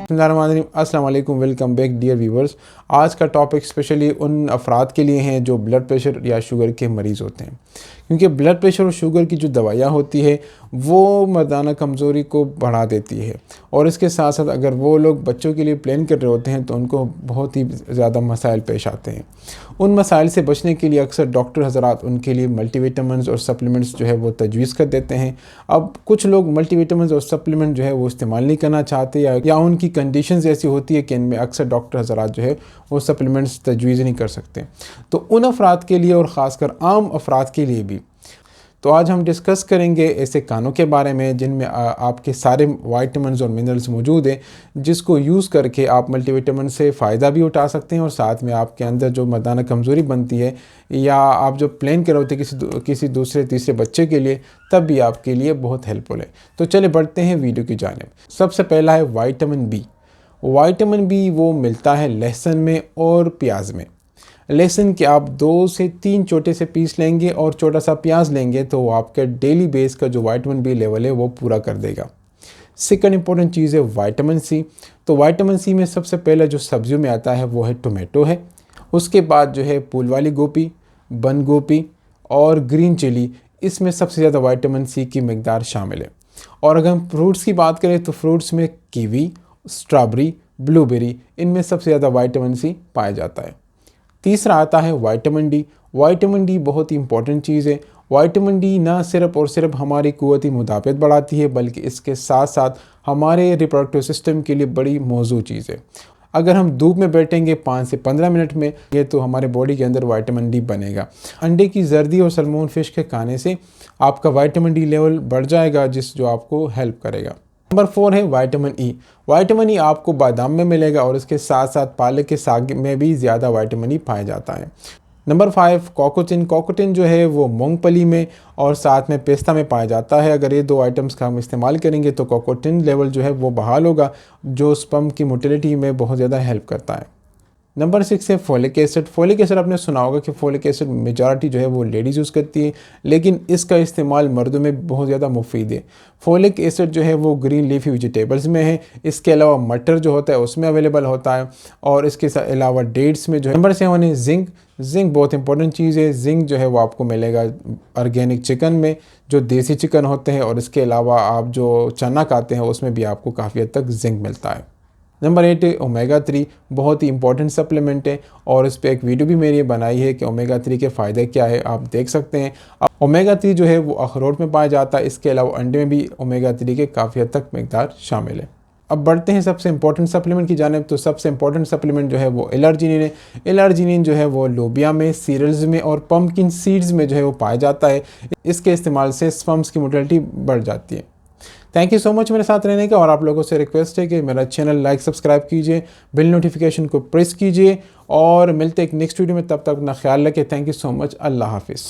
अस्सलाम वालेकुम, welcome back dear viewers. आज का टॉपिक स्पेशली उन अफराद के लिए हैं जो ब्लड प्रेशर या शुगर के मरीज़ होते हैं, क्योंकि ब्लड प्रेशर और शुगर की जो दवाइयाँ होती है वो मर्दाना कमज़ोरी को बढ़ा देती है। और इसके साथ साथ अगर वो लोग बच्चों के लिए प्लान कर रहे होते हैं तो उनको बहुत ही ज़्यादा मसाइल पेश आते हैं। उन मसाइल से बचने के लिए अक्सर डॉक्टर हज़रात उनके लिए मल्टीविटामिन्स और सप्लीमेंट्स जो है वो तजवीज़ कर देते हैं। अब कुछ लोग मल्टीविटामिन्स और सप्लीमेंट जो है वो इस्तेमाल नहीं करना चाहते या उनकी कंडीशंस ऐसी होती है कि इनमें अक्सर डॉक्टर हज़रात जो है वो सप्लीमेंट्स तजवीज़ नहीं कर सकते। तो उन अफराद के लिए और ख़ासकर आम अफराद के लिए भी तो आज हम डिस्कस करेंगे ऐसे खानों के बारे में जिनमें आपके सारे वाइटामिन्स और मिनरल्स मौजूद हैं, जिसको यूज़ करके आप मल्टीविटामिन से फ़ायदा भी उठा सकते हैं और साथ में आपके अंदर जो मर्दाना कमज़ोरी बनती है या आप जो प्लान कर रहे होते हैं किसी दूसरे तीसरे बच्चे के लिए, तब भी आपके लिए बहुत हेल्पफुल है। तो चले बढ़ते हैं वीडियो की जानिब। सबसे पहला है विटामिन बी। विटामिन बी वो मिलता है लहसुन में और प्याज में। लहसुन के आप 2 से 3 छोटे से पीस लेंगे और छोटा सा प्याज लेंगे तो वो आपके डेली बेस का जो विटामिन बी लेवल है वो पूरा कर देगा। सेकंड इंपॉर्टेंट चीज़ है विटामिन सी। तो विटामिन सी में सबसे पहले जो सब्जियों में आता है वो है टोमेटो है। उसके बाद जो है फूल वाली गोभी, बंद गोभी और ग्रीन चिली, इसमें सबसे ज़्यादा विटामिन सी की मिकदार शामिल है। और अगर हम फ्रूट्स की बात करें तो फ्रूट्स में कीवी, स्ट्रॉबेरी, ब्लूबेरी, इनमें सबसे ज़्यादा विटामिन सी पाया जाता है। तीसरा आता है विटामिन डी। विटामिन डी बहुत ही इंपॉर्टेंट चीज़ है। विटामिन डी ना सिर्फ और सिर्फ हमारी क़ुव्वती मुदाफ़त बढ़ाती है, बल्कि इसके साथ साथ हमारे रिप्रोडक्टिव सिस्टम के लिए बड़ी मौजूद चीज़ है। अगर हम धूप में बैठेंगे 5 से 15 मिनट में ये तो हमारे बॉडी के अंदर विटामिन डी बनेगा। अंडे की जर्दी और सल्मोन फिश के खाने से आपका विटामिन डी लेवल बढ़ जाएगा, जो आपको हेल्प करेगा। नंबर 4 है विटामिन ई। विटामिन ई आपको बादाम में मिलेगा और इसके साथ साथ पालक के साग में भी ज़्यादा विटामिन ई पाया जाता है। नंबर 5 कोकोटिन। कोकोटिन जो है वो मूंगफली में और साथ में पेस्ता में पाया जाता है। अगर ये 2 आइटम्स का हम इस्तेमाल करेंगे तो कोकोटिन लेवल जो है वो बहाल होगा, जो स्पर्म की मोटिलिटी में बहुत ज़्यादा हेल्प करता है। नंबर 6 है फोलिक एसिड। फोलिक एसिड आपने सुना होगा कि फोलिक एसिड मेजॉरिटी जो है वो लेडीज़ यूज़ करती है, लेकिन इसका इस्तेमाल मर्दों में बहुत ज़्यादा मुफीद है। फोलिक एसिड जो है वो ग्रीन लीफी वेजिटेबल्स में है। इसके अलावा मटर जो होता है उसमें अवेलेबल होता है और इसके अलावा डेट्स में जो है। नंबर 7 है जिंक। जिंक बहुत इंपॉर्टेंट चीज़ है। जिंक जो है वो आपको मिलेगा ऑर्गेनिक चिकन में, जो देसी चिकन होते हैं, और इसके अलावा आप जो चना खाते हैं उसमें भी आपको काफ़ी हद तक जिंक मिलता है। नंबर 8 है ओमेगा 3। बहुत ही इंपॉर्टेंट सप्लीमेंट है और इस पर एक वीडियो भी मैंने बनाई है कि ओमेगा 3 के फ़ायदे क्या है, आप देख सकते हैं। अब ओमेगा 3 जो है वो अखरोट में पाया जाता है। इसके अलावा अंडे में भी ओमेगा 3 के काफ़ी हद तक मिकदार शामिल है। अब बढ़ते हैं सबसे इंपॉर्टेंट सप्लीमेंट की जानिब। तो सबसे इंपॉर्टेंट सप्लीमेंट जो है वो एल-आर्जिनिन है। एल-आर्जिनिन जो है वो लोबिया में, सीरियल्स में और पम्पकिन सीड्स में जो है वो पाया जाता है। इसके इस्तेमाल से स्पर्म्स की मोटिलिटी बढ़ जाती है। थैंक यू सो मच मेरे साथ रहने का, और आप लोगों से रिक्वेस्ट है कि मेरा चैनल लाइक सब्सक्राइब कीजिए, बिल नोटिफिकेशन को प्रेस कीजिए और मिलते एक नेक्स्ट वीडियो में। तब तक अपना ख्याल रखें। Thank you so much. अल्लाह हाफिज़।